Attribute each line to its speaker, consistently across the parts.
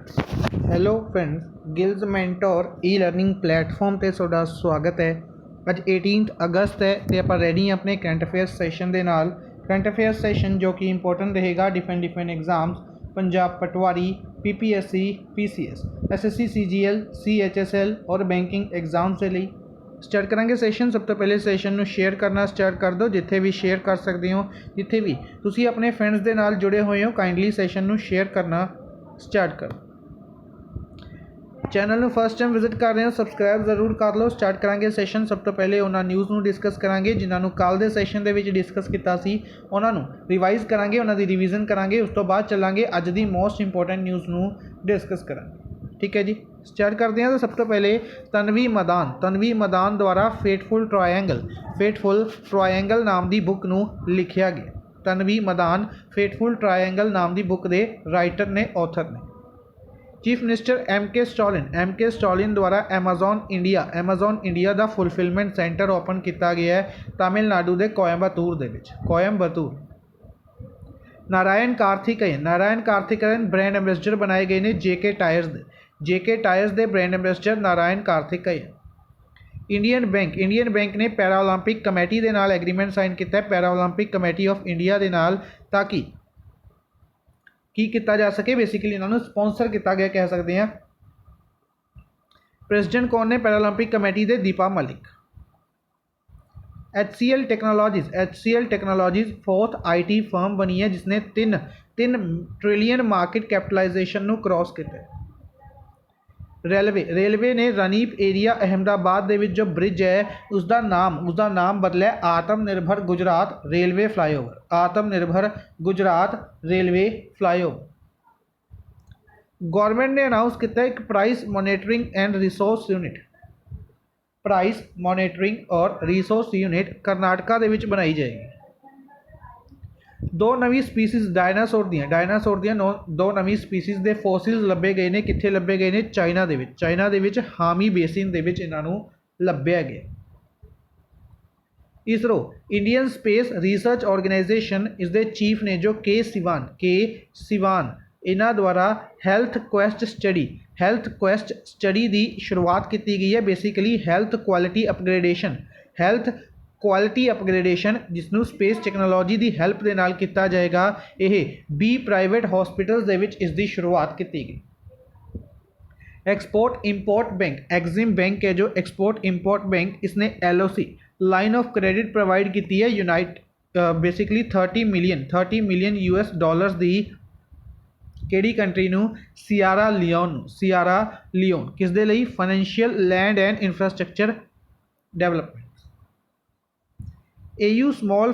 Speaker 1: Hello friends, gills mentor e learning platform ਤੇ ਤੁਹਾਡਾ ਸਵਾਗਤ ਹੈ। ਅੱਜ 18 ਅਗਸਤ ਹੈ ਤੇ ਆਪਾਂ ਰੈਡੀ ਹਾਂ ਆਪਣੇ ਕਰੰਟ ਅਫੇਅਰਸ ਸੈਸ਼ਨ ਦੇ ਨਾਲ। ਕਰੰਟ ਅਫੇਅਰਸ ਸੈਸ਼ਨ ਜੋ ਕਿ ਇੰਪੋਰਟੈਂਟ ਰਹੇਗਾ डिफरेंट एग्जाम्स पंजाब पटवारी, PPSC, PCS, SSC, CGL, CHSL और बैंकिंग एग्जाम्स ਦੇ ਲਈ ਸਟਾਰਟ ਕਰਾਂਗੇ ਸੈਸ਼ਨ। ਸਭ ਤੋਂ ਪਹਿਲੇ ਸੈਸ਼ਨ ਨੂੰ ਸ਼ੇਅਰ ਕਰਨਾ ਸਟਾਰਟ ਕਰ ਦਿਓ, ਜਿੱਥੇ ਵੀ ਸ਼ੇਅਰ ਕਰ ਸਕਦੇ ਹੋ, ਜਿੱਥੇ ਵੀ ਤੁਸੀਂ ਆਪਣੇ ਫਰੈਂਡਸ ਦੇ ਨਾਲ ਜੁੜੇ ਹੋਏ ਹੋ ਕਾਈਂਡਲੀ ਸੈਸ਼ਨ ਨੂੰ ਸ਼ੇਅਰ ਕਰਨਾ ਸਟਾਰਟ ਕਰੋ। चैनल में फस्ट टाइम विजिट कर रहे हो सबसक्राइब जरूर कर लो। स्टार्ट करांगे सैशन। सब तो पहले उन्होंने न्यूज़ में डिस्कस करांगे जिन्होंने कल के सैशन के डिस्कस किया उन्होंने रिवाइज करांगे, उन्होंने रिवीजन करांगे। उस तो बाद चलांगे अज की मोस्ट इंपोर्टेंट न्यूज़ में डिस्कस करांगे। ठीक है जी, स्टार्ट करते हैं। तो सब तो पहले तनवी मदान द्वारा फेटफुल ट्रायंगल नाम की बुक नूं लिखिया गया। तनवी मदान फेटफुल ट्रायंगल नाम की बुक के राइटर ने, ऑथर ने। चीफ मिनिस्टर MK स्टॉलिन द्वारा एमाजॉन इंडिया का फुलफिलमेंट सेंटर ओपन किया गया है तमिलनाडु के कोयंबतूर। नारायण कार्थिकेयन ब्रांड एंबेसडर बनाए गए हैं JK टायर्स के brand ambassador Narain Karthikeyan. Indian bank ने पैराओलंपिक कमेटी के नाल एग्रीमेंट साइन किया, पैराओलंपिक कमेटी ऑफ इंडिया के नाल, ताकि की किया जा सके, बेसिकली इन्होंने स्पॉन्सर किया गया कह सकते हैं। प्रेसिडेंट कौन ने Paralympic committee they? Deepa Malik. HCL technologies fourth IT firm बनी है जिसने 3 ट्रिलियन मार्केट कैपिटलाइजेशन को क्रॉस किया। रेलवे ने रनीप एरिया अहमदाबाद के जो ब्रिज है उसका नाम बदलिया आत्मनिर्भर गुजरात रेलवे फ्लाईओवर। गवर्नमेंट ने अनाउंस किया एक प्राइस मॉनिटरिंग और रिसोर्स यूनिट कर्नाटका दे विच बनाई जाएगी। दो नवी स्पीसीज डायनासोर दियां दो नवी स्पीसीज के फॉसिल्स लभे गए हैं। कित्थे लभे गए हैं? चाइना दे विच हामी बेसिन दे विच इन्हां लभ्या गया। ISRO Indian space research organisation इसके चीफ ने जो के सिवान इन्हां द्वारा हेल्थ क्वेस्ट स्टडी की शुरुआत की गई है। बेसिकली हेल्थ क्वालिटी अपग्रेडेशन जिसनों स्पेस टैक्नोलॉजी की हैल्प के नाल किया जाएगा। यह 20 प्राइवेट हॉस्पिटल्स दे विच इसकी शुरुआत की गई। Export import bank EXIM bank है जो एक्सपोर्ट इंपोर्ट बैंक, इसने LOC line of credit provide की है बेसिकली 30 मिलियन US की केड़ी कंट्री नूं? Sierra Leone. किस दे लई? Financial land and infrastructure development. AU small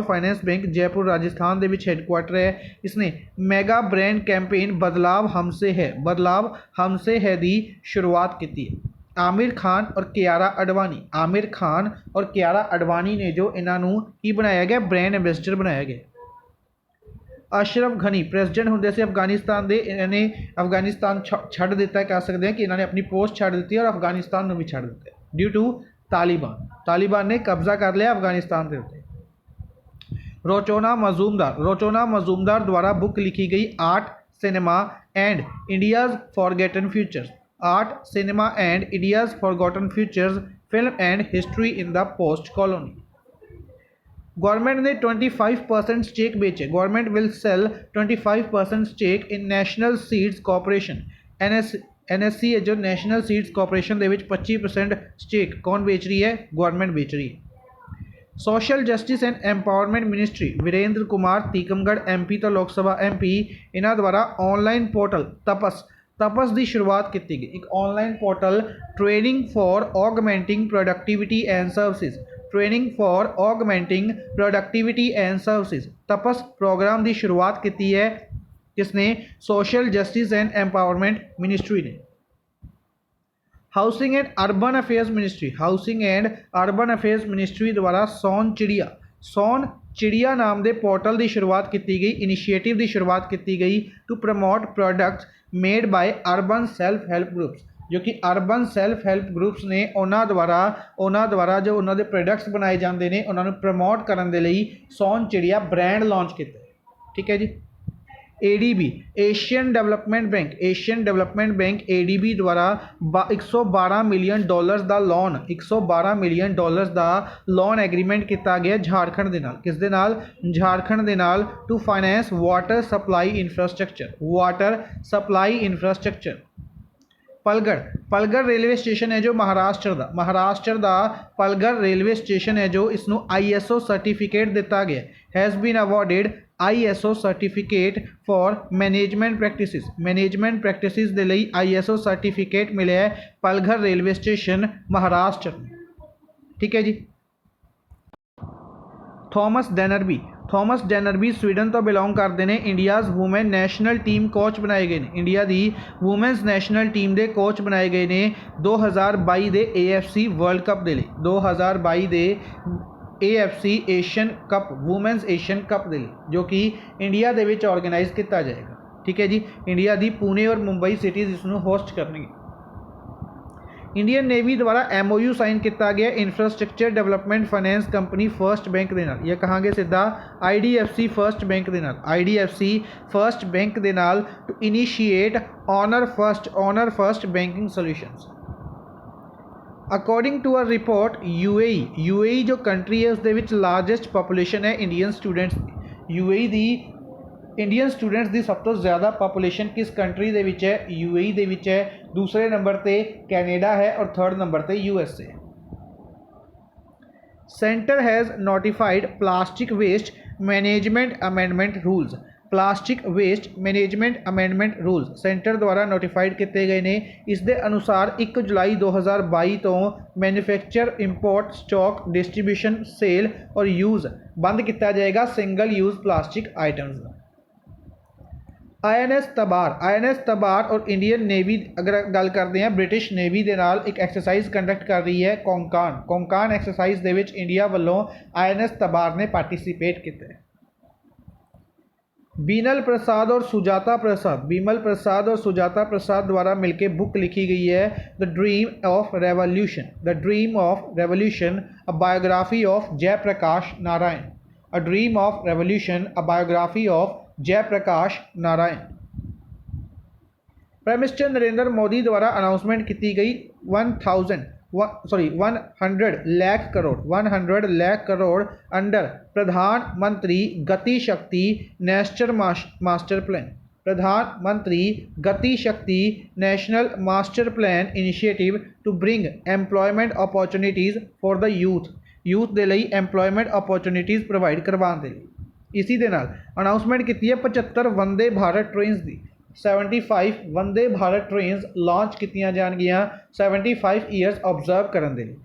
Speaker 1: finance bank Jaipur Rajasthan के हैडक्वार्टर है। इसने मैगा ब्रांड कैंपेन बदलाव हमसे है की शुरुआत की है। आमिर खान और कियारा अडवाणी ने जो इन्हों की बनाया गया ब्रांड एंबेसडर बनाया गया। अशरफ घनी प्रेसिडेंट होंगे से अफगानिस्तान के, इन्होंने अफगानिस्तान छड़ दिता है, कह सकते हैं कि इन्होंने अपनी पोस्ट छड़ दी है और अफगानिस्तान भी छड़ दिता है ड्यू टू तालिबान ने कब्जा कर लिया अफगानिस्तान के उत्ते। रोचोना मजूमदार द्वारा बुक लिखी गई art cinema and India's forgotten futures film and history in the post colony. Government ने 25% स्टेक बेचे। Government will sell 25% stake in national seeds corporation NSC है जो नेशनल सीड्स कॉरपोरेशन के 25% स्टेक कौन बेच रही है? गवर्नमेंट बेच रही है। Social justice and empowerment ministry Virendra Kumar Tikamgarh MP तो लोक सभा MP इन्हों द्वारा ऑनलाइन पोर्टल तपस की शुरुआत की गई। एक online portal training for augmenting productivity and services TAPAS programme की शुरुआत की है। किसने? Social justice and empowerment ministry ने। Housing and urban affairs ministry द्वारा सोन चिड़िया नाम के पोर्टल की शुरुआत की गई, इनिशिएटिव की शुरुआत की गई to promote products made by urban self help groups, जो कि अर्बन सैल्फ हैल्प ग्रुप्स ने उन्होंने द्वारा जो उन्होंने प्रोडक्ट्स बनाए जाते हैं उन्होंने प्रमोट करने के लिए सोन चिड़िया ब्रांड लॉन्च किया। ठीक है जी। ADB Asian development bank ADB द्वारा 112 मिलियन डॉलर्स ਦਾ ਲੋਨ 112 ਮਿਲੀਅਨ ਡਾਲਰਸ ਦਾ ਲੋਨ ਐਗਰੀਮੈਂਟ ਕੀਤਾ ਗਿਆ झारखंड ਦੇ ਨਾਲ ਕਿਸ ਦੇ ਨਾਲ झारखंड ਦੇ ਨਾਲ to finance water supply infrastructure Palghar railway station है जो महाराष्ट्र का पलगढ़ रेलवे स्टेशन है जो इसनों ISO सर्टिफिकेट दिता गया has been awarded ISO certificate for management practices दे लई ISO सर्टिफिकेट मिले है पलगढ़ रेलवे स्टेशन महाराष्ट्र। ठीक है जी। थॉमस डैनरबी स्वीडन तो बिलोंग करते हैं। India's women national team coach बनाए गए हैं। इंडिया की वूमेंस नैशनल टीम के कोच बनाए गए हैं 2022 के AFC वर्ल्ड कप के लिए 2022 के AFC Asian cup women's Asian cup के लिए जो कि इंडिया के ऑर्गेनाइज किया जाएगा। ठीक है जी। इंडिया की पुणे और मुंबई सिटीज़ इसनों होस्ट करनगे। इंडियन नेवी द्वारा MOU साइन किया गया infrastructure development finance company first bank के नाल या कहांगे सीधा IDFC फर्स्ट बैंक के नाल IDFC फर्स्ट बैंक के नाल to initiate honour first banking solutions. According to a report UAE जो कंट्री है उस लार्जेस्ट पॉपूलेशन है इंडियन स्टूडेंट्स UAE दी इंडियन स्टूडेंट्स की सब तो ज़्यादा पॉपूलेशन किस कंट्री दे विच है UAE दे विच है। दूसरे नंबर पे कैनेडा है और थर्ड नंबर पे USA। Centre has notified plastic waste management amendment rules centre द्वारा नोटिफाइड किए गए हैं। इस दे अनुसार 1 जुलाई 2022 तो manufacture import stock distribution sale और यूज़ बंद किया जाएगा single use plastic items. INS Tabar और इंडियन नेवी अगर गल करते हैं ब्रिटिश नेवी के नाल एक एक्सरसाइज कंडक्ट कर रही है कोंकान एक्सरसाइज दे विच इंडिया वालों INS तबार ने पार्टिसिपेट किया है। बीमल प्रसाद और सुजाता प्रसाद द्वारा मिलकर बुक लिखी गई है the dream of revolution a biography of Jayaprakash Narayan. Prime minister Narendra Modi द्वारा अनाउंसमेंट की गई 100 lakh crore under Pradhan Mantri Gati Shakti national master plan initiative to bring employment opportunities for the youth के लिए एम्प्लॉयमेंट अपॉर्चुनिटीज़ प्रोवाइड करवाने के लिए। इसी दे नाल अनाउंसमेंट की है 75 वंदे भारत ट्रेन्स की 75 वंदे भारत ट्रेन्स लॉन्च की जाएगियाँ 75 ईयर्स ऑबजर्व करने के लिए।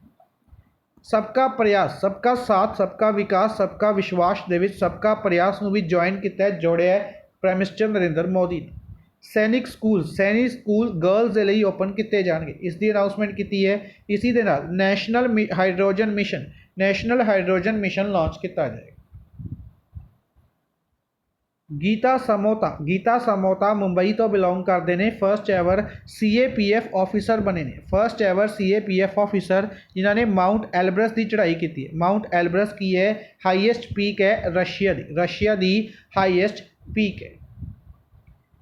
Speaker 1: सबका प्रयास सबका साथ सबका विकास सबका विश्वास दे विच सबका प्रयास में भी ज्वाइन किया जोड़िया है प्राइम मिनिस्टर नरेंद्र मोदी ने। सैनिक स्कूल गर्ल्स के लिए ओपन किए जाएंगे इसकी अनाउंसमेंट की है। इसी दे नाल नैशनल हाइड्रोजन मिशन लॉन्च किया जाएगा। गीता समोता मुंबई तो बिलोंग करते हैं। फर्स्ट एवर CAPF ऑफिसर बने ने जिन्होंने माउंट एलब्रस की चढ़ाई की है। माउंट एलब्रस की है हाईएस्ट पीक है रशिया की हाईएस्ट पीक है।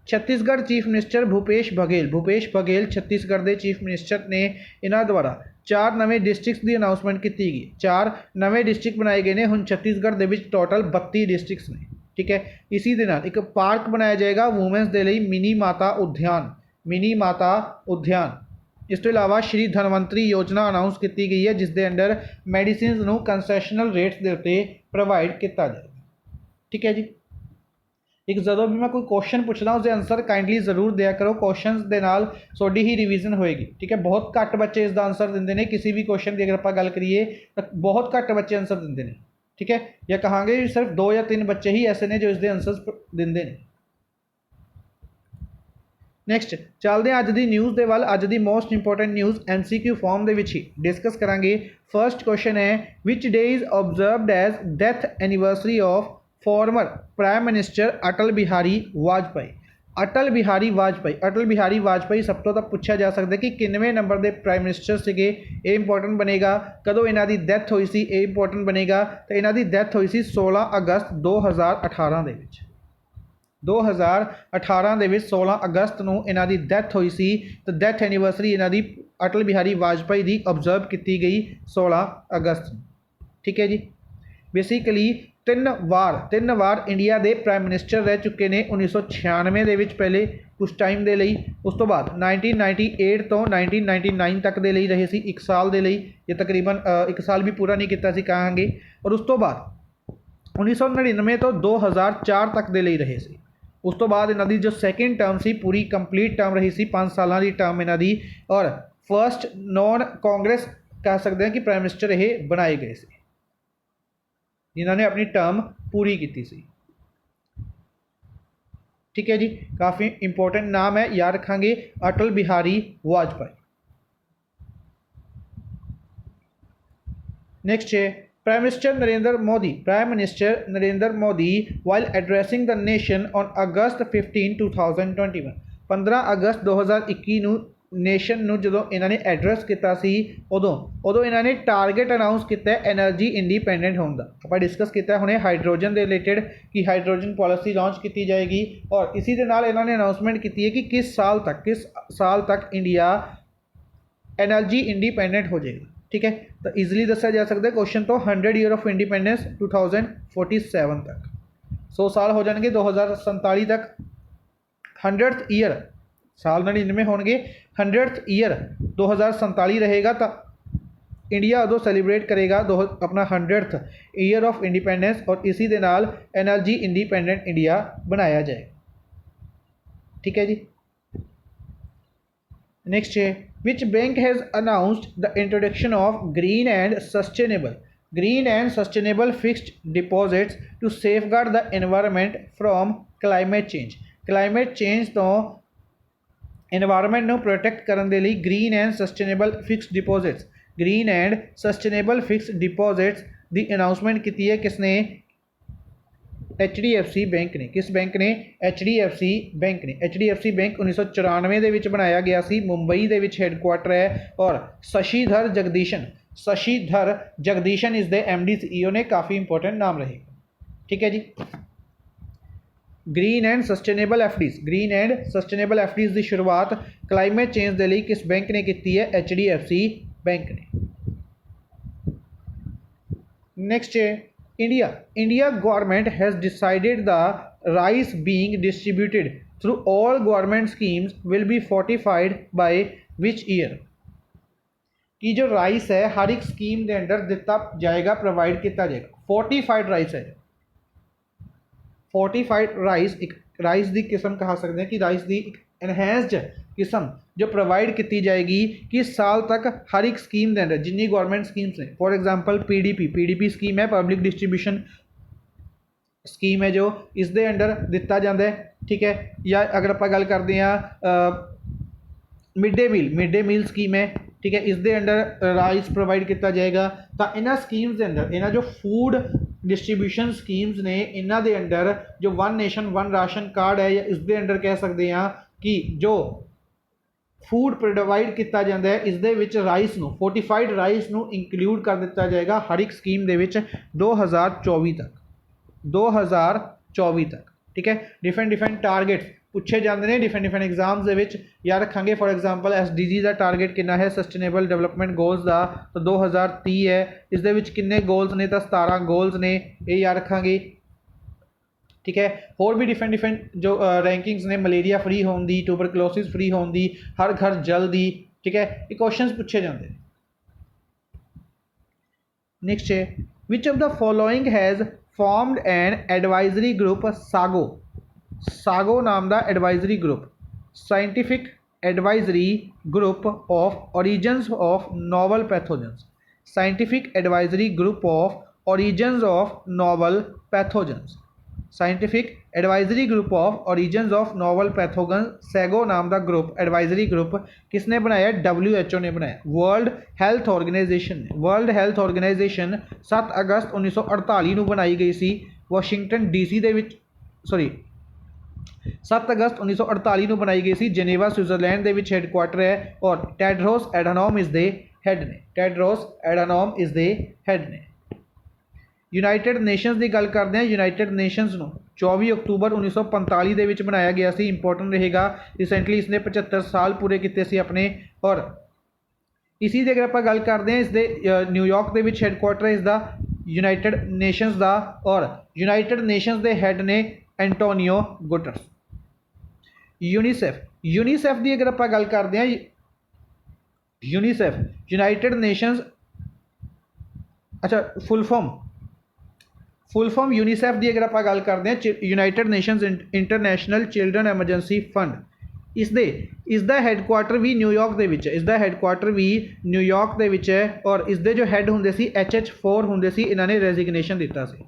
Speaker 1: छत्तीसगढ़ चीफ मिनिस्टर भूपेश बघेल छत्तीसगढ़ के चीफ मिनिस्टर ने इन्हों द्वारा 4 नवे डिस्ट्रिक्ट की अनाउंसमेंट की गई। 4 नवे डिस्ट्रिक्ट बनाए गए हैं। हुण छत्तीसगढ़ के टोटल 32 डिस्ट्रिक्ट ने। ठीक है। इसी दे नाल एक पार्क बनाया जाएगा वूमेंस के लिए मिनी माता उद्यान। इस तो इलावा श्री धनवंतरी योजना अनाउंस की गई है जिसके अंडर मैडिसिन को कंसैशनल रेट्स के उत्ते प्रोवाइड किया जाएगा। ठीक है जी। एक जो भी मैं कोई क्वेश्चन पूछदा उसके आंसर काइंडली जरूर दिया करो। क्वेश्चन के नाल थोड़ी ही रिवीजन होएगी। ठीक है। बहुत घट बच्चे इसका आंसर देंगे ने किसी भी क्वेश्चन की अगर आप गल करिए तो बहुत घट बच्चे आंसर देंगे ने। ठीक है। या कहांगे सिर्फ 2 या 3 बच्चे ही ऐसे ने जो इसके आंसर्स देंगे ने। नैक्सट चलते हैं अज की न्यूज़ के वाल। अज की most important news MCQ form के ही डिस्कस करांगे। फर्स्ट क्वेश्चन है which day is observed as death anniversary of former prime minister Atal Bihari Vajpayee सब तो पूछा जा सकता है कि किनवें नंबर के प्राइम मिनिस्टर से ये इंपोर्टेंट बनेगा। कदों इन्हों की डैथ हुई सी ये इंपोर्टेंट बनेगा। तो इन्हों की डैथ हुई सी 16 अगस्त 2018 2018 ਦੇ ਵਿੱਚ 16 ਅਗਸਤ ਨੂੰ ਇਹਨਾਂ ਦੀ ਡੈਥ ਹੋਈ ਸੀ ਤੇ ਡੈਥ ਐਨੀਵਰਸਰੀ ਇਹਨਾਂ ਦੀ ਅਟਲ ਬਿਹਾਰੀ ਵਾਜਪਾਈ ਦੀ ਆਬਜ਼ਰਵ ਕੀਤੀ ਗਈ 16 ਅਗਸਤ ਨੂੰ। ਠੀਕ ਹੈ ਜੀ। ਬੇਸਿਕਲੀ ਤਿੰਨ ਵਾਰ ਇੰਡੀਆ ਦੇ ਪ੍ਰਾਈਮ ਮਿਨਿਸਟਰ ਰਹਿ ਚੁੱਕੇ ਨੇ। 1996 ਦੇ ਵਿੱਚ ਪਹਿਲੇ ਕੁਛ ਟਾਈਮ ਦੇ ਲਈ, ਉਸ ਤੋਂ ਬਾਅਦ 1998 ਤੋਂ 1999 ਤੱਕ ਦੇ ਲਈ ਰਹੇ ਸੀ, 1 ਸਾਲ ਦੇ ਲਈ, ਇਹ ਤਕਰੀਬਨ 1 ਸਾਲ ਵੀ ਪੂਰਾ ਨਹੀਂ ਕੀਤਾ ਸੀ ਕਹਾਂਗੇ। ਔਰ ਉਸ ਤੋਂ ਬਾਅਦ 1999 ਤੋਂ 2004 ਤੱਕ ਦੇ ਲਈ ਰਹੇ ਸੀ। ਉਸ ਤੋਂ ਬਾਅਦ ਇਹਨਾਂ ਦੀ ਜੋ ਸੈਕਿੰਡ ਟਰਮ ਸੀ ਪੂਰੀ ਕੰਪਲੀਟ ਟਰਮ ਰਹੀ ਸੀ, 5 ਸਾਲਾਂ ਦੀ ਟਰਮ ਇਹਨਾਂ ਦੀ। ਔਰ ਫਸਟ ਨੌਨ ਕਾਂਗਰਸ ਕਹਿ ਸਕਦੇ ਹਾਂ ਕਿ ਪ੍ਰਾਈਮ ਮਿਨਿਸਟਰ ਇਹ ਬਣਾਏ ਗਏ ਸੀ ਜਿਨ੍ਹਾਂ ਨੇ ਆਪਣੀ ਟਰਮ ਪੂਰੀ ਕੀਤੀ ਸੀ। ठीक है जी, काफ़ी इंपॉर्टेंट नाम है, याद रखेंगे अटल बिहारी वाजपेयी। नेक्स्ट है prime minister Narendra Modi while addressing the nation on August 15 2021 15 अगस्त 2021 ਨੂੰ ਨੇਸ਼ਨ ਨੂੰ ਜਦੋਂ ਇਹਨਾਂ ਨੇ ਐਡਰੈਸ ਕੀਤਾ ਸੀ ਉਦੋਂ ਇਹਨਾਂ ਨੇ ਟਾਰਗੇਟ ਅਨਾਉਂਸ ਕੀਤਾ ਐਨਰਜੀ ਇੰਡੀਪੈਂਡੈਂਟ ਹੋਣ ਦਾ। ਆਪਾਂ ਡਿਸਕਸ ਕੀਤਾ ਹੁਣੇ ਹਾਈਡਰੋਜਨ ਦੇ ਰਿਲੇਟਡ ਕਿ ਹਾਈਡਰੋਜਨ ਪਾਲਿਸੀ ਲਾਂਚ ਕੀਤੀ ਜਾਏਗੀ ਔਰ ਇसी ਦੇ ਨਾਲ ਇਹਨਾਂ ਨੇ ਅਨਾਉਂਸਮੈਂਟ ਕੀਤੀ ਹੈ ਕਿ ਕਿਸ ਸਾਲ ਤੱਕ ਇੰਡੀਆ एनर्जी इंडिपेंडेंट हो जाएगा। ठीक है, तो ईजिली दसा जा सकता है क्वेश्चन तो 100 ईयर ऑफ इंडिपेंडेंस 2047 तक 100 साल हो जाएंगे 2047 तक। 100th ईयर साल 99 होंगे, 100th ईयर 2047 रहेगा तो इंडिया उदों सैलीब्रेट करेगा अपना 100th ईयर ऑफ इंडिपेंडेंस और इसी दे नाल एनर्जी इंडिपेंडेंट इंडिया बनाया जाए। ठीक है जी। नेक्स्ट है which bank has announced the introduction of green and sustainable fixed deposits to safeguard the environment from climate change। climate change तो environment ਨੂੰ protect ਕਰਨ ਦੇ ਲਈ green and sustainable fixed deposits the announcement ਕੀਤੀ ਹੈ किसने? HDFC bank ने। किस बैंक ने? HDFC बैंक ने। HDFC बैंक 1994 ਦੇ ਵਿੱਚ ਬਣਾਇਆ ਗਿਆ ਸੀ, ਮੁੰਬਈ ਦੇ ਵਿੱਚ ਹੈੱਡਕੁਆਟਰ ਹੈ ਔਰ शशिधर जगदीशन इस दे MD CEO ने। काफ़ी इंपॉर्टेंट नाम रहेगा। ठीक है जी। ग्रीन एंड सस्टेनेबल एफडीज की शुरुआत क्लाइमेट चेंज के लिए किस बैंक ने की है? HDFC बैंक ने। नेक्स्ट है India government has decided the rice being distributed through all government schemes will be fortified by which year? कि जो राइस है हर एक स्कीम के अंडर दिता जाएगा, प्रोवाइड किया जाएगा। फोर्टिफाइड राइस है। फोर्टिफाइड राइस एक राइस की किस्म कहा सकते हैं कि राइस की एक एनहेंस्ड किस्म जो प्रोवाइड की जाएगी कि साल तक हर एक स्कीम के अंदर जिन्नी गवर्नमेंट स्कीम्स ने। फॉर एग्जांपल पीडीपी स्कीम है, पब्लिक डिस्ट्रीब्यूशन स्कीम है जो इस दे अंडर दिता जाता है। ठीक है, या अगर आप गल करते हैं मिड डे मील स्कीम है। ठीक है, इस दे अंडर राइस प्रोवाइड किया जाएगा। तो इन्होंने स्कीम्स के अंदर इन्होंने जो फूड डिस्ट्रीब्यूशन स्कीम्स ने इन्हों के अंडर जो one nation one ration card है या इस दे अंडर कह सकते हैं कि जो फूड प्रोवाइड किया जाता है इस दे विच राइस नूं फोर्टिफाइड राइस नूं इंक्लूड कर दिता जाएगा हर एक स्कीम दे विच 2024 तक। ठीक है, डिफरेंट टारगेट्स पूछे जाते हैं डिफरेंट एग्जाम्स के याद रखेंगे। फॉर एग्जांपल SDG का टारगेट कितना है? सस्टेनेबल डेवलपमेंट गोल्स का तो 2030 है। इस दे विच किन्ने गोल्स ने? तो 17 गोल्स ने, ये याद रखेंगे। ठीक है, होर भी डिफरेंट जो रैंकिंग्स ने मलेरिया फ्री होने की, ट्यूबरकुलोसिस फ्री होने की, हर घर जल दी। ठीक है, ये क्वेश्चन पूछे जाते हैं। नेक्स्ट है which of the following has formed an advisory group sago नाम का advisory group scientific advisory group of origins of novel pathogens. Scientific advisory group of origins of novel pathogens. Scientific advisory group of origins of novel pathogen sago नाम का group advisory group किसने बनाया? WHO ने बनाया। World health organisation 7 अगस्त 1948 ਨੂੰ बनाई गई सी Washington DC ਦੇ ਵਿੱਚ 7 अगस्त 1948 ਨੂੰ बनाई गई सी जेनेवा स्विट्जरलैंड ਦੇ ਵਿੱਚ ਹੈੱਡਕੁਆਟਰ है और टेड्रोस एडानॉम इस दे हेड ने। यूनाइटेड नेशनस की गल करते हैं। यूनाइटेड नेशनस ਨੂੰ 24 अक्तूबर 1945 ਦੇ ਵਿੱਚ ਬਣਾਇਆ ਗਿਆ ਸੀ। इंपॉर्टेंट रहेगा, रिसेंटली इसने 75 साल पूरे किए सी अपने। और इसी ਦੀ अगर आप गल करते हैं इसके न्यूयॉर्क के हैडकुआटर इसका यूनाइटेड नेशनस का। और यूनाइटेड नेशनस के हैड ने एंटोनियो गुटरस। यूनीसैफ की अगर आप गल करते हैं, यूनीसैफ यूनाइटेड नेशनस, अच्छा फुल फॉर्म यूनीसैफ की अगर आप गल करते हैं United Nations international children emergency fund. इसका हैडकुआटर भी न्यूयॉर्क के विच है, इसका हैडकुआटर भी न्यूयॉर्क के विच है। और इसके जो हैड होंगे सी HH4 होंगे सी, इन्होंने रेजिगनेशन दिता सी,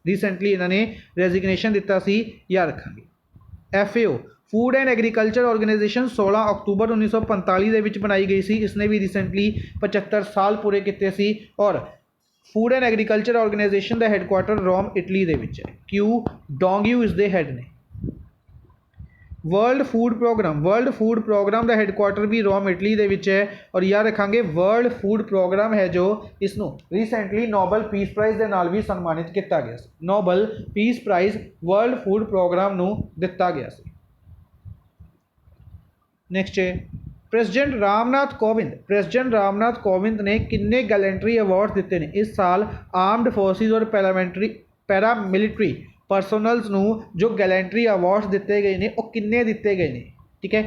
Speaker 1: रिसेंटली इन्होंने रेजिगनेशन दिता सी, याद रखेंगे। FAO food and agriculture organisation 16 अक्तूबर 1945 के विच बनाई गई सी, इसने भी रिसेंटली 75 साल पूरे किए सी। और फूड एंड एग्रीकल्चर ऑर्गेनाइजेशन का हैडकुआटर रोम इटली के विच है। क्यू डोंग्यू इसके हैड ने। वर्ल्ड फूड प्रोग्राम का हैडकुआटर भी रोम इटली के विच है। और याद रखांगे वर्ल्ड फूड प्रोग्राम है जो इसनों रिसेंटली नोबल पीस प्राइज़ के नाल भी सन्मानित किया गया। Nobel peace prize world food programme नूं दिता गया। नैक्सट है प्रेसिडेंट रामनाथ कोविंद ने किन्ने गैलेंट्री अवार्ड दिते हैं इस साल आर्मड फोर्सिस और पैरामिलिट्री परसोनल्स नूं जो गैलेंट्री अवार्ड्स दिते गए हैं वो किन्ने दिते गए हैं। ठीक है,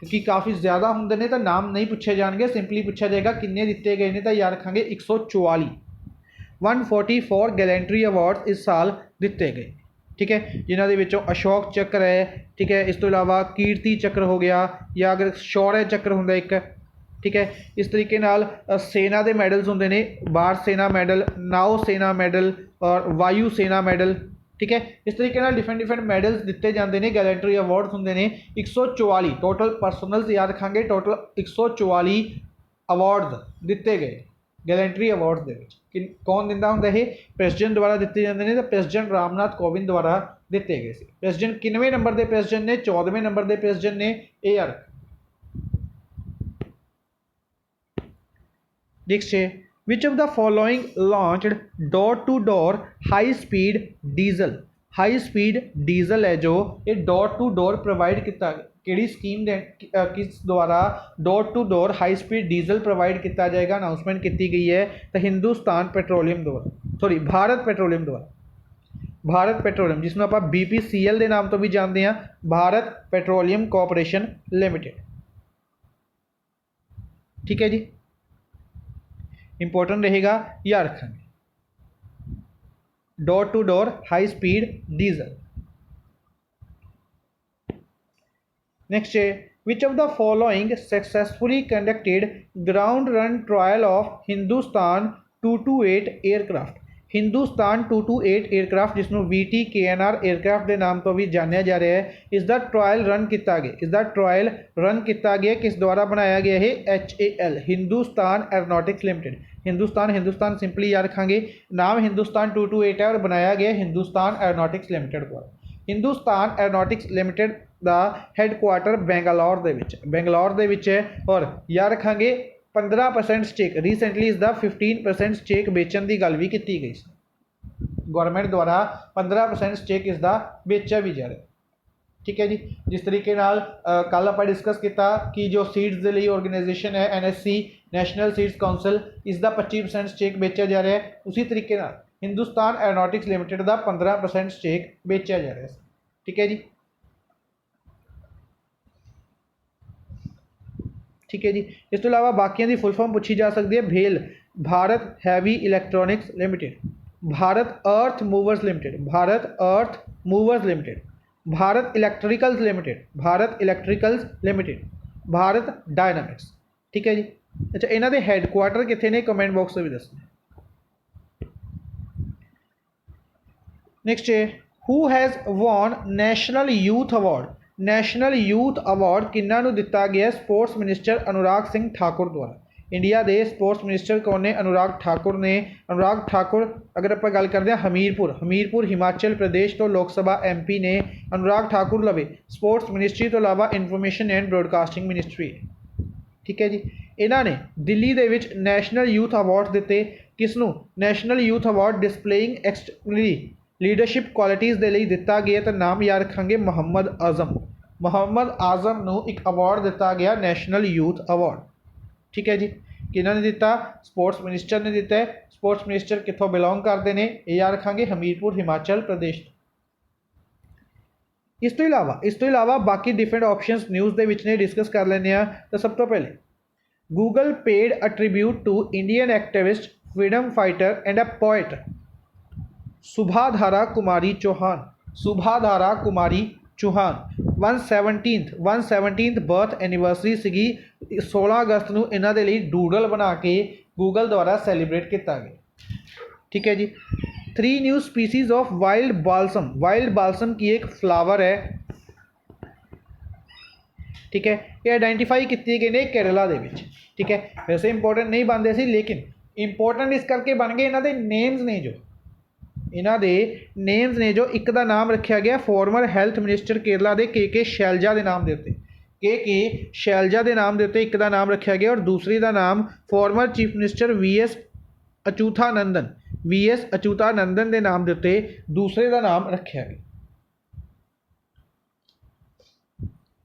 Speaker 1: क्योंकि काफ़ी ज़्यादा होंगे ने तो नाम नहीं पूछे जाएंगे, सिंपली पूछा जाएगा किन्ने दिते गए हैं। तो याद रखेंगे 144 गैलेंट्री अवार्ड्स इस साल दिते गए। ठीक है, जिन्हों के अशोक चक्र है। ठीक है, इस तो इलावा कीर्ति चक्र हो गया, या अगर शौर्य चक्र होंगे एक। ठीक है, इस तरीके नाल सेना के मैडल्स होंगे ने, बार सेना मैडल, नाव सेना मैडल और वायु सेना मैडल। ठीक है, इस तरीके नाल डिफरेंट मैडल्स दिते जाते हैं। गैलेंट्री अवार्ड्स होंगे ने 144 टोटल परसोनल्स, याद रखेंगे टोटल 144 अवार्ड्स दिते गए गैलेंट्री अवार्ड्स के। कौन दिंदा हुंदा है? प्रेसिडेंट द्वारा दिते जाते हैं। तो प्रेसिडेंट रामनाथ कोविंद द्वारा दिते गए थे। प्रेसिडेंट किनवें नंबर के प्रेसिडेंट ने? 14वें नंबर के प्रेसिडेंट ने। ए आर नेक्स्ट है which of the following launched door to door high speed diesel है जो ये डोर टू डोर प्रोवाइड किया, किहड़ी स्कीम किस द्वारा door to door high speed diesel provide किया जाएगा, अनाउंसमेंट की गई है। तो हिंदुस्तान पेट्रोलियम द्वारा, सॉरी भारत पेट्रोलियम द्वारा। भारत पेट्रोलियम जिसमें आप BPCL के नाम तो भी जानते हैं, भारत पेट्रोलियम कॉरपोरेशन लिमिटेड। ठीक है जी, इंपॉर्टेंट रहेगा, याद रखेंगे door to door high speed diesel. Next है which of the following successfully conducted ground run trial of Hindustan 228 aircraft. Hindustan 228 aircraft जिसनों VTKNR एयरक्राफ्ट के नाम तो भी जानिया जा रहा है, इसका ट्रायल रन किया गया। इसका ट्रायल रन किया गया किस द्वारा बनाया गया है? HAL Hindustan aeronautics limited. Hindustan simply याद रखेंगे, नाम हिंदुस्तान 228 है और बनाया गया हिंदुस्तान एरोनॉटिक्स लिमिटेड द्वारा। हिंदुस्तान एरोनॉटिक्स लिमिटेड का हैडकुआटर बेंगलौर के विच है। और याद रखेंगे 15% स्टेक, रिसेंटली इसका 15% स्टेक बेचने की गल भी की गई। गवर्नमेंट द्वारा 15% स्टेक इसका बेचा भी जा रहा है। ठीक है जी, जिस तरीके नाल कल आप डिस्कस किया कि जो सीड्स के लिए ऑर्गेनाइजेशन है NSC नैशनल सीड्स काउंसिल, इसका 25% स्टेक बेचा जा रहा है, उसी तरीके नाल हिंदुस्तान एरोनॉटिक्स लिमिटेड का 15% स्टेक बेचा जा रहा है। ठीक है जी, ठीक है जी। इस तो इलावा बाकियों की फुल फॉर्म पूछी जा सकती है। भेल Bharat heavy electronics limited, Bharat earth movers limited, Bharat earth movers limited, Bharat electricals limited, Bharat electricals limited, Bharat dynamics. ठीक है जी। अच्छा, इन्हों के हैडकुआटर कितने ने? कमेंट बॉक्स में भी दसना। नेक्स्ट है who has won national youth award. National youth award किन्हों दिता गया? स्पोर्ट्स मिनिस्टर अनुराग सिंह ठाकुर द्वारा। इंडिया के स्पोर्ट्स मिनिस्टर कौन ने? अनुराग ठाकुर ने। अनुराग ठाकुर अगर आप गल करते हैं हमीरपुर हिमाचल प्रदेश तो लोक सभा MP ने। अनुराग ठाकुर लवे स्पोर्ट्स मिनिस्ट्री तो इलावा इन्फॉर्मेशन एंड ब्रॉडकास्टिंग मिनिस्ट्री है। ठीक है जी। इन्होंने दिल्ली के नैशनल यूथ अवार्ड दिते किसनू national youth award displaying extremely leadership qualities के लिए दिता गया, तो नाम याद रखेंगे मोहम्मद आजम। मोहम्मद आजम नू एक अवार्ड दिता गया नैशनल यूथ अवार्ड। ठीक है जी, किन्होंने दिता? स्पोर्ट्स मिनिस्टर ने दिता है। स्पोर्ट्स मिनिस्टर कितों बिलोंग करते हैं, ये याद रखेंगे हमीरपुर हिमाचल प्रदेश। इस तो इलावा बाकी डिफरेंट ऑप्शंस न्यूज़ के विच ने डिस्कस कर लेने। तो सब तो पहले Google paid a tribute to Indian activist freedom fighter and a poet Subhadra Kumari Chauhan. Subhadra Kumari Chauhan 117th birth anniversary सी 16 अगस्त को इन्हों के लिए डूडल बना के गूगल द्वारा सैलीब्रेट किया गया। ठीक है जी। 3 new species of wild balsam. Wild balsam की एक फ्लावर है, ठीक है, ये आइडेंटिफाई किए गए ने केरला दे विच। ठीक है, वैसे इंपोर्टेंट नहीं बनते सी, लेकिन इंपोर्टेंट इस करके बन गए इन्हों के नेम्स ने, जो इन्हों के नेम्स ने, जो एक का नाम रखा गया फॉर्मर हैल्थ मिनिस्टर केरला के शैलजा के नाम के उत्ते, के शैलजा के नाम के उत्ते एक का नाम रखा गया, और दूसरी का नाम former chief minister VS Achuthanandan, VS Achuthanandan के नाम के उत्ते दूसरे का नाम रखा गया।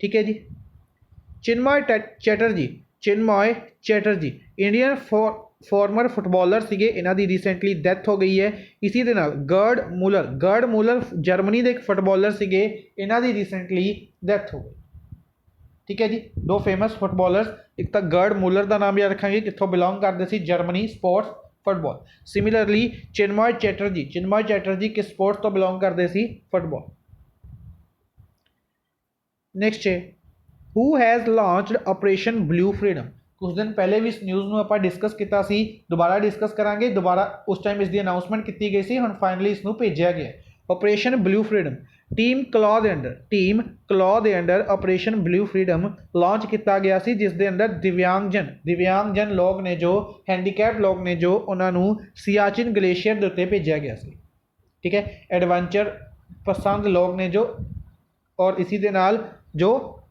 Speaker 1: ठीक है जी। चिन्मय चैटर्जी इंडियन फॉर्मर फुटबॉलर थे, इन्हों की रिसेंटली डैथ हो गई है। इसी के नाल गर्ड मूलर जर्मनी के एक फुटबॉलर थे, इन्हों की रिसेंटली डैथ हो गई। ठीक है जी, 2 फेमस फुटबॉलर्स, एक तो गर्ड मूलर का नाम याद रखेंगे कितों बिलोंग करते थे, Germany sports football. Similarly Chinmay Chatterjee किस स्पोर्ट्स तो बिलोंग करते थे, फुटबॉल। नेक्स्ट है who has launched operation blue freedom. कुछ दिन पहले भी इस न्यूज़ में आप डिस्कस किया, दोबारा डिस्कस करांगे। दोबारा उस टाइम इसकी अनाउंसमेंट की गई थी, हुण फाइनली इसनूं भेजा गया। Operation blue freedom team claw के under operation blue freedom launch किया गया सी, जिस दे अंदर दिव्यांगजन लोग ने, जो हैंडीकैप लोग ने, जो उन्होंने सियाचिन ग्लेशियर के उत्ते भेजा गया सी। ठीक है, एडवेंचर पसंद लोग ने जो, और इसी के नाल जो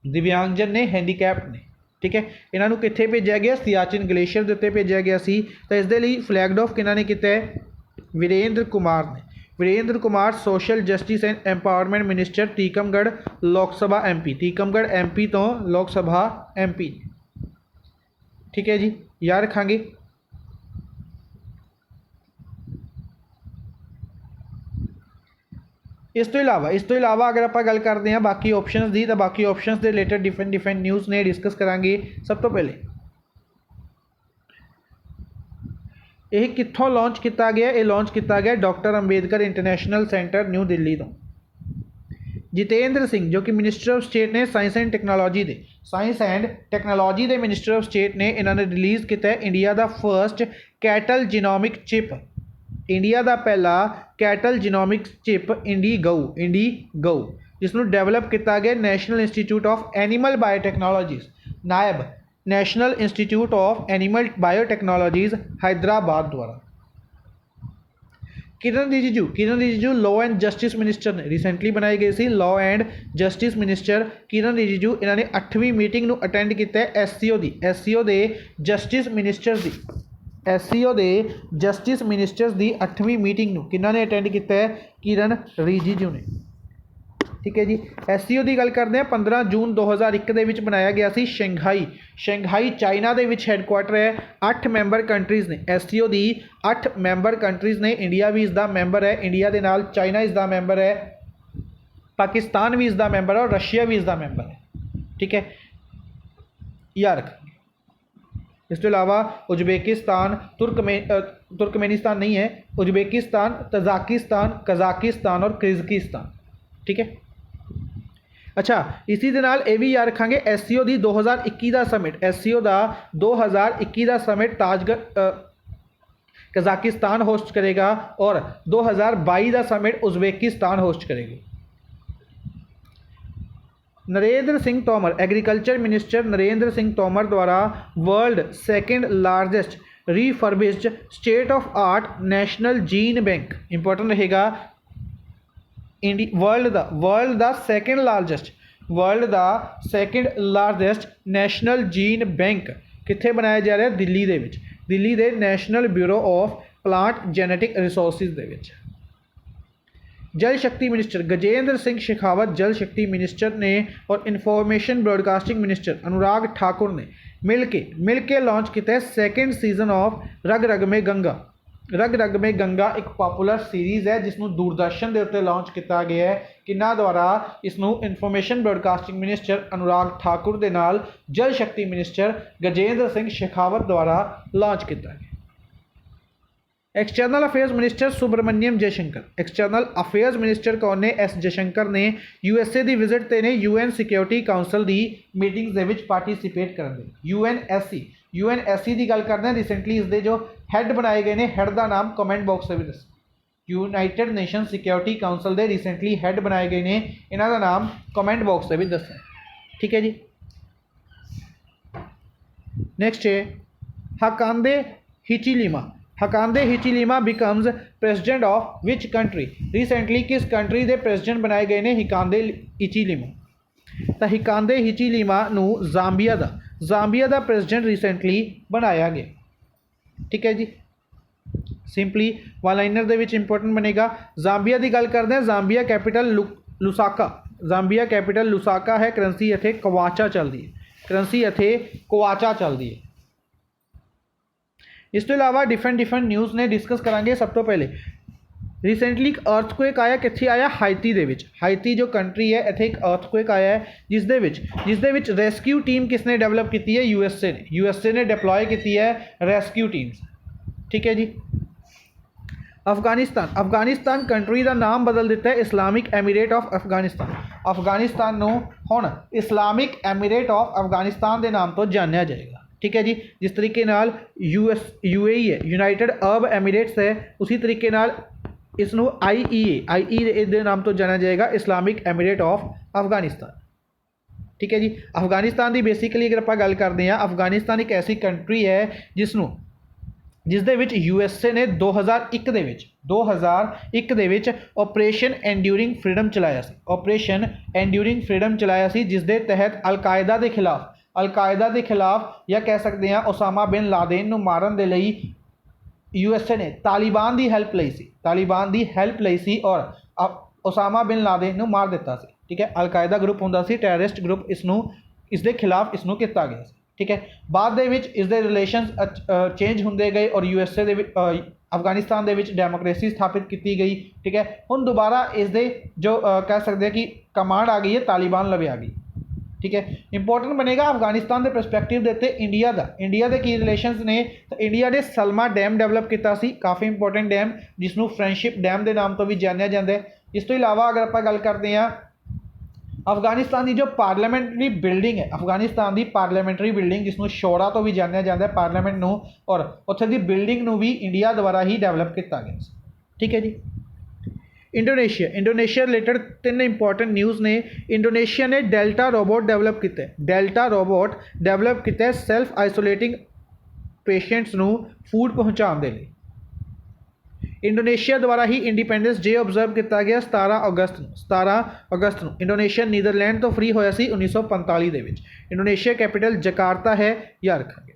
Speaker 1: दिव्यांगजन ने, हैंडीकैप ने। ठीक है, इन्हों कितने भेजा गया? सियाचिन ग्लेशियर के उत्ते भेजा गया सी। तो इस दे लई फ्लैगड ऑफ किन्होंने किया है? वीरेंद्र कुमार ने। Virendra Kumar social justice and empowerment minister, Tikamgarh Lok Sabha MP, Tikamgarh MP तो लोक सभा MP। ठीक है जी, याद रखांगे। इस तो इलावा अगर आप गल करते हैं बाकी ऑप्शनस की, तो बाकी ऑप्शनस के रिलेटेड डिफरेंट न्यूज़ ने डिस्कस करांगे। सब तो पहले यह कितों लॉन्च किया गया? ये लॉन्च किया गया doctor Ambedkar international centre new Delhi तो। जितेंद्र सिंह जो कि मिनिस्टर ऑफ स्टेट ने साइंस एंड टैक्नोलॉजी के मिनिस्टर ऑफ स्टेट ने, इन्होंने रिलीज़ किया इंडिया का first cattle genomic chip, India का पहला कैटल जीनोमिक चिप इंडी गऊ, जिसनों डेवलप किया गया national institute of animal biotechnologies, NIAB national institute of animal biotechnologies Hyderabad द्वारा। Kiren Rijiju law and justice minister ने, रिसेंटली बनाई गई सी law and justice minister Kiren Rijiju, इन्होंने 8वीं मीटिंग को अटेंड किया SCO के जस्टिस मिनिस्टर्स की, SCO के जस्टिस मिनिस्टर्स की 8वीं मीटिंग को किन्होंने अटेंड किया है? किरण रिजिजू ने। ठीक है जी। SCO की गल करते हैं, 15 जून 2001 के बनाया गया सी शंघाई चाइना के हैडकुआटर है। 8 मैंबर कंट्रीज़ ने, SCO की 8 मैंबर कंट्रीज़ ने, इंडिया भी इसका मैंबर है, इंडिया के नाल चाइना इसका मैंबर है, पाकिस्तान भी इसका मैंबर है, और रशिया भी इसका मैंबर है। ठीक है, यार इस तो इलावा उज्बेकिस्तान, तुर्कमेनिस्तान नहीं है, उज्बेकिस्तान, कजाकिस्तान और किर्गिस्तान। ठीक है। अच्छा, इसी के नाल ये भी याद रखांगे SCO की 2021 का समिट, SCO का 2021 का समिट कजाकिस्तान होस्ट करेगा, और 2022 का समिट उज्बेकिस्तान होस्ट करेगी। नरेंद्र सिंह तोमर, एग्रीकल्चर मिनिस्टर नरेंद्र सिंह तोमर द्वारा world second largest refurbished state of art national gene bank, important रहेगा, world the second largest national gene bank कित्थे बनाया जा रहा है? दिल्ली दे विच। ਦਿੱਲੀ ਦੇ national bureau of plant genetic resources ਦੇ ਵਿੱਚ। जल शक्ति मिनिस्टर गजेंद्र सिंह शेखावत जल शक्ति मिनिस्टर ने और information broadcasting minister Anurag Thakur ने मिल के लॉन्च किया सैकेंड सीजन ऑफ रग रग में गंगा। रग रग में गंगा एक पॉपुलर सीरीज़ है जिसनों दूरदर्शन के उत्ते लॉन्च किया गया है। किन्ना द्वारा इसनों information broadcasting minister Anurag Thakur के नाल जल शक्ति मिनिस्टर गजेंद्र सिंह शेखावत द्वारा लॉन्च किया गया। External affairs minister Subrahmanyam Jaishankar external affairs minister कौन ने एस जयशंकर ने यूएसए की विजिट ते ने UN सिक्योरिटी काउंसल की मीटिंग्स दे विच पार्टिसिपेट करन दे। यूएनएससी की गल करते हैं। रिसेंटली इसके जो हैड बनाए गए हैं, हैड का नाम कमेंट बॉक्स में भी दस। यूनाइटेड नेशन सिक्योरिटी काउंसल के रिसेंटली हैड बनाए गए हैं, इन्हों का नाम कमेंट बॉक्स में भी दस। ठीक है जी। नेक्स्ट है Hakainde Hichilema. Hakainde Hichilema becomes president of which country. Recently किस कंट्री के प्रेसिडेंट बनाए गए हैं हिकांदे हिचिलिमा। तो हिकांदे हिचिलिमा नू जांबिया का प्रेसिडेंट रिसेंटली बनाया गया। ठीक है जी। सिंपली वन लाइनर दे विच इंपोर्टेंट बनेगा। जांबिया की गल करते हैं। Zambia capital Lusaka. Zambia capital Lusaka है। करंसी इत्थे कवाचा चलती है। करंसी इत्थे कवाचा चलती है। इस तो इलावा डिफरेंट न्यूज़ ने डिस्कस करांगे। सब तो पहले रिसेंटली एक अर्थक्वेक आया, कित्थे आया? हाइती दे विच। हाइती जो कंट्री है इत्थे एक अर्थक्वेक आया है जिस दे विच रेस्क्यू टीम किसने डेवलप की है? यूएसए ने डिप्लॉय की है रेस्क्यू टीम्स। ठीक है जी। अफगानिस्तान कंट्री का नाम बदल दिता है इस्लामिक एमीरेट ऑफ अफगानिस्तान। अफगानिस्तान नूं हुण इस्लामिक एमीरेट ऑफ अफगानिस्तान के नाम तो जानिया जाएगा। ठीक है जी। जिस तरीके नाल UAE है, यूनाइटेड अरब एमीरेट्स है, उसी तरीके नाल इसनूं IEA के नाम तो जाना जाएगा इस्लामिक एमीरेट ऑफ अफगानिस्तान। ठीक है जी। अफगानिस्तान की बेसिकली अगर आप गल करते हैं, अफगानिस्तान एक ऐसी कंट्री है जिस दे विच यूएसए ने 2001 दे विच ऑपरेशन एंड्यूरिंग फ्रीडम चलाया सी। ऑपरेशन एंड्यूरिंग फ्रीडम चलाया सी जिस दे तहत अलकायदा के खिलाफ या कह सकते हैं ओसामा बिन लादेन नूं मारन दे लई यूएसए ने तालिबान की हेल्प लई सी और ओसामा बिन लादेन नूं मार दिता सी। ठीक है। अलकायदा ग्रुप हुंदा सी, टैररिस्ट ग्रुप इस दे खिलाफ इसनूं किया गया सी। ठीक है। बाद दे विच इसदे रिलेशन चेंज होंदे गए और यूएसए दे अफगानिस्तान दे विच डेमोक्रेसी स्थापित की गई। ठीक है। हुण दोबारा इसदे जो कह सकते हैं कि कमांड आ गई है तालिबान लवे आ गई। ठीक है। इंपॉर्टेंट बनेगा अफगानिस्तान के परस्पैक्टिव देते इंडिया के की रिलेशनस ने। तो इंडिया ने सलमा डैम डेवलप किया सी, काफ़ी इंपॉर्टेंट डैम जिसनों फ्रेंडशिप डैम के नाम तो भी जानिया जाता है। इस तो इलावा अगर आप गल करते हैं अफगानिस्तान की जो पार्लियामेंटरी बिल्डिंग है, अफगानिस्तान की पार्लियामेंटरी बिल्डिंग जिसनों शोरा तो भी जानिया जाता है पार्लियामेंट नूं, और उत्थे की बिल्डिंग नूं भी इंडिया द्वारा ही डेवलप किया गया। ठीक है जी। इंडोनेशिया रिलेटेड 3 इंपॉर्टेंट न्यूज़ ने। इंडोनेशिया ने डेल्टा रोबोट डेवलप किया सैल्फ आइसोलेटिंग पेशेंट्स नूं फूड पहुँचाने के लिए। इंडोनेशिया द्वारा ही इंडिपेंडेंस डे ऑबजर्व किया गया 17 अगस्त नूं। इंडोनेशिया नीदरलैंड तो फ्री होया सी 1945 दे विच। इंडोनेशिया कैपिटल जकार्ता है या रखांगे।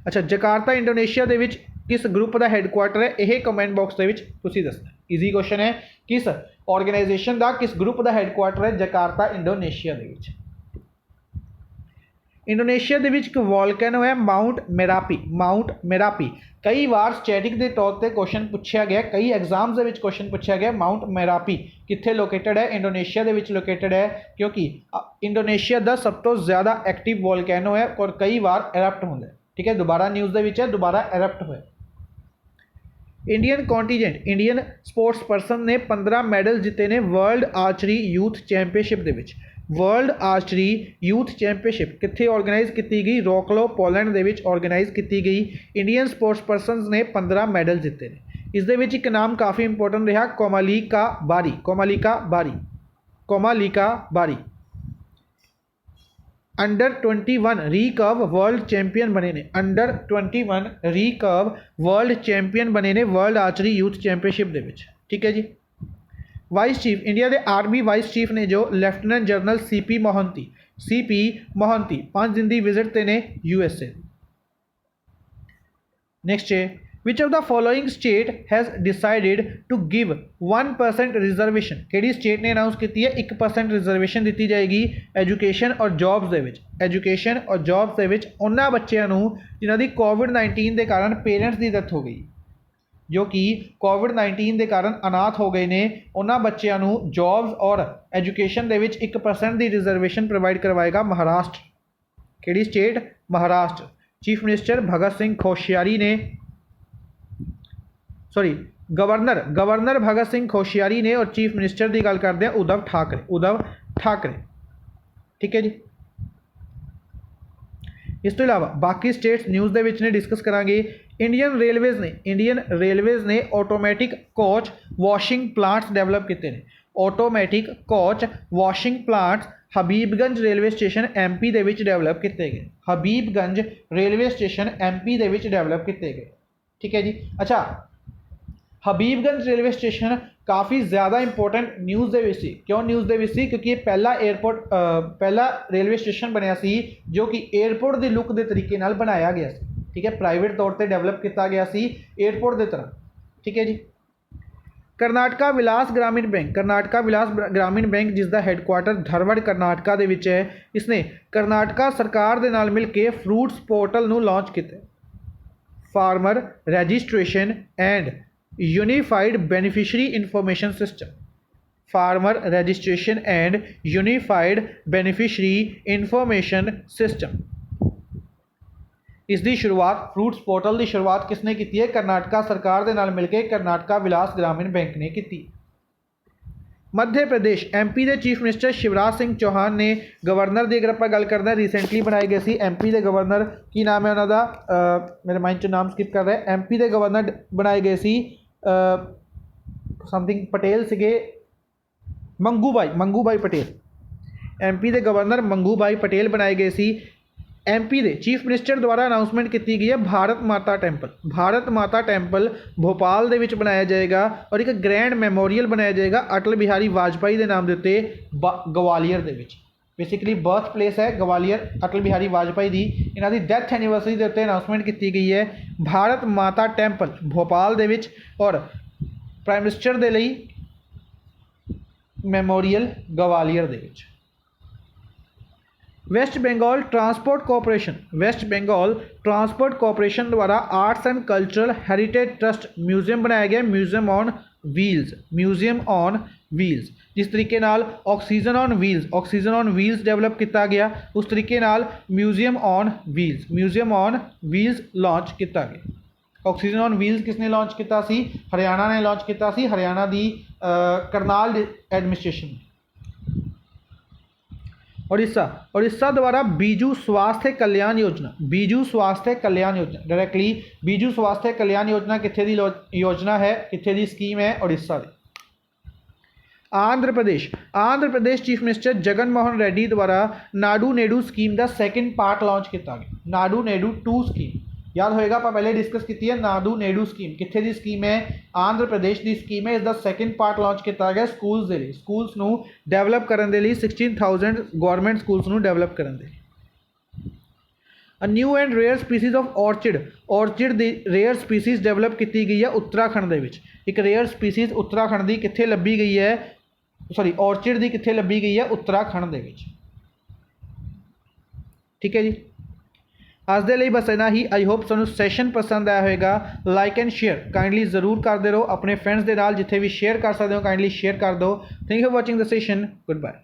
Speaker 1: अच्छा, जकार्ता इंडोनेशिया दे विच किस ग्रुप का हैडकुआटर है? यह कमेंट बॉक्स के विच तुसीं दसना। ईजी क्वेश्चन है। किस ऑर्गेनाइजेशन का किस ग्रुप का हैडकुआटर है? जकार्ता इंडोनेशिया दे विच। इंडोनेशिया दे विच एक वोल्केनो है माउंट मेरापी। कई बार स्टैटिक के तौर पर क्वेश्चन पूछा गया, कई एग्जाम्स के क्वेश्चन पूछा गया माउंट मेरापी कित्थे लोकेटेड है? इंडोनेशिया के विच लोकेटेड है, क्योंकि इंडोनेशिया का सब तो ज़्यादा एक्टिव वोल्केनो है और कई बार एरप्ट होता है। ठीक है। दोबारा न्यूज़ के विच है, दोबारा एरप्ट होया। Indian contingent Indian sports person ने 15 मैडल जीते ने वर्ल्ड आर्चरी यूथ चैंपीयनशिप के विच। वर्ल्ड आर्चरी यूथ चैंपीयनशिप कित्थे ऑर्गेनाइज की गई? रोकलो पोलैंड के विच ऑर्गेनाइज की गई। इंडियन स्पोर्ट्स परसन ने 15 मैडल जीते ने। इस दे विच एक नाम काफ़ी इंपॉर्टेंट रहा, कोमालिका बारी अंडर 21 रिकर्व वर्ल्ड चैंपियन बने ने। अंडर 21 रिकर्व वर्ल्ड चैंपियन बने ने वर्ल्ड आर्चरी यूथ चैंपीयनशिप के विच। ठीक है जी। वाइस चीफ इंडिया के आर्मी वाइस चीफ ने जो लैफ्टिनेंट जनरल CP मोहंती 5 दिन की विजिट ते ने यूएसए। नेक्स्ट है which of the following state has decided to give 1% reservation किहड़ी स्टेट ने अनाउंस की है 1% रिजर्वेशन दी जाएगी एजुकेशन और जॉब्स दे विच एजुकेशन और जॉब्स दे विच उन्हां बच्चों नूं जिन्हां दी कोविड-19 के कारण पेरेंट्स की डेथ हो गई जो कि कोविड-19 के कारण अनाथ हो गए ने उन्हां बच्चों नूं जॉब्स और एजुकेशन दे विच 1% की रिजर्वेशन प्रोवाइड करवाएगा महाराष्ट्र किहड़ी state Maharashtra chief minister Bhagat Singh Koshyari ने गवर्नर भगत सिंह कोश्यारी ने और चीफ मिनिस्टर की गल करते हैं उद्धव ठाकरे ठीक है जी। इस तो इलावा बाकी स्टेट्स न्यूज़ दे विच ने डिस्कस करांगे। इंडियन रेलवेज़ ने automatic coach washing plants develop किए हैं automatic coach washing plants Habibganj railway station MP they which develop किए गए Habibganj railway station MP they which develop किए गए ठीक है जी। अच्छा हबीबगंज रेलवे स्टेशन काफ़ी ज़्यादा इंपोर्टेंट न्यूज़ दे विच सी क्यों न्यूज़ दे विच सी क्योंकि ये पहला एयरपोर्ट पहला रेलवे स्टेशन बनया सी जो कि एयरपोर्ट की लुक के तरीके नाल बनाया गया सी ठीक है प्राइवेट तौर पर डेवलप किया गया सी एयरपोर्ट की तरह ठीक है जी। करनाटका विलास ग्रामीण बैंक जिसका हैडकुआटर धरवड़ करनाटका दे विच है इसने करनाटका सरकार दे नाल मिल के फ्रूट्स पोर्टल नूं लॉन्च किया farmer registration and unified beneficiary information system farmer registration and unified beneficiary information system इसकी शुरुआत फ्रूट्स पोर्टल की शुरुआत किसने की है करनाटका सरकार के नाल मिलकर करनाटका विलास ग्रामीण बैंक ने की। मध्य प्रदेश MP के चीफ मिनिस्टर शिवराज सिंह चौहान ने गवर्नर की अगर आप गल करते हैं रिसेंटली बनाए गए सी MP के गवर्नर की नाम है उन्होंने मेरे माइंड चो नाम स्किप कर रहा है MP के गवर्नर बनाए गए सी समथिंग पटेल सिगे मंगू भाई पटेल MP के गवर्नर मंगू भाई पटेल बनाए गए सी। MP के चीफ मिनिस्टर द्वारा अनाउंसमेंट की गई है भारत माता टैंपल भोपाल दे विच बनाया जाएगा और एक ग्रैंड मैमोरीयल बनाया जाएगा अटल बिहारी वाजपेयी के नाम के उत्ते गवालियर दे विच बेसिकली बर्थ प्लेस है गवालियर अटल बिहारी वाजपेयी की इन्हां दी डेथ एनिवर्सरी के उत्ते अनाउंसमेंट की गई है भारत माता टैंपल भोपाल दे विच और प्राइम मिनिस्टर के लिए मैमोरीयल गवालियर दे विच। वेस्ट बंगाल ट्रांसपोर्ट कॉरपोरेशन द्वारा arts and cultural heritage trust museum बनाया गया म्यूजियम ऑन व्हील्स जिस तरीके नाल ऑक्सीजन ऑन व्हील्स डेवलप किया गया उस तरीके नाल म्यूजियम ऑन व्हील्स लॉन्च किया गया। ऑक्सीजन ऑन व्हील्स किसने लॉन्च किया सी हरियाणा ने लॉन्च किया सी हरियाणा की करनाल एडमिनिस्ट्रेशन उड़ीसा द्वारा बीजू स्वास्थ्य कल्याण योजना डायरेक्टली बीजू स्वास्थ्य कल्याण योजना कित्थे दी योजना है कित्थे दी स्कीम है उड़ीसा दी। आंध्र प्रदेश चीफ मिनिस्टर जगन मोहन रेड्डी द्वारा नाडू नेडू स्कीम का सैकेंड पार्ट लॉन्च किया गया नाडू नेडू 2 स्कीम याद होएगा आप पहले डिस्कस की है नाडू नेडू स्कीम कित्थे दी स्कीम है आंध्र प्रदेश की स्कीम है इसका सैकेंड पार्ट लॉन्च किया गया स्कूल्स के लिए स्कूल्स नूं डेवलप करने के लिए 16,000 गवर्नमेंट स्कूल्स नूं डेवलप करने के लिए। A new and rare species of orchid दी रेयर स्पीसीज डेवलप की गई है उत्तराखंड दे विच एक रेयर स्पीसीज उत्तराखंड की कित्थे लभी गई है ऑर्चिड की कित्थे लभी गई है उत्तराखंड दे विच ठीक है जी। आज दे लिए बस इतना ही आई होप तुहानूं सैशन पसंद आया होगा लाइक एंड शेयर काइंडली जरूर करते रहो अपने फ्रेंड्स के नाल जिथे भी शेयर कर सकते हो काइंडली शेयर कर दो। Thank you for watching the session good bye.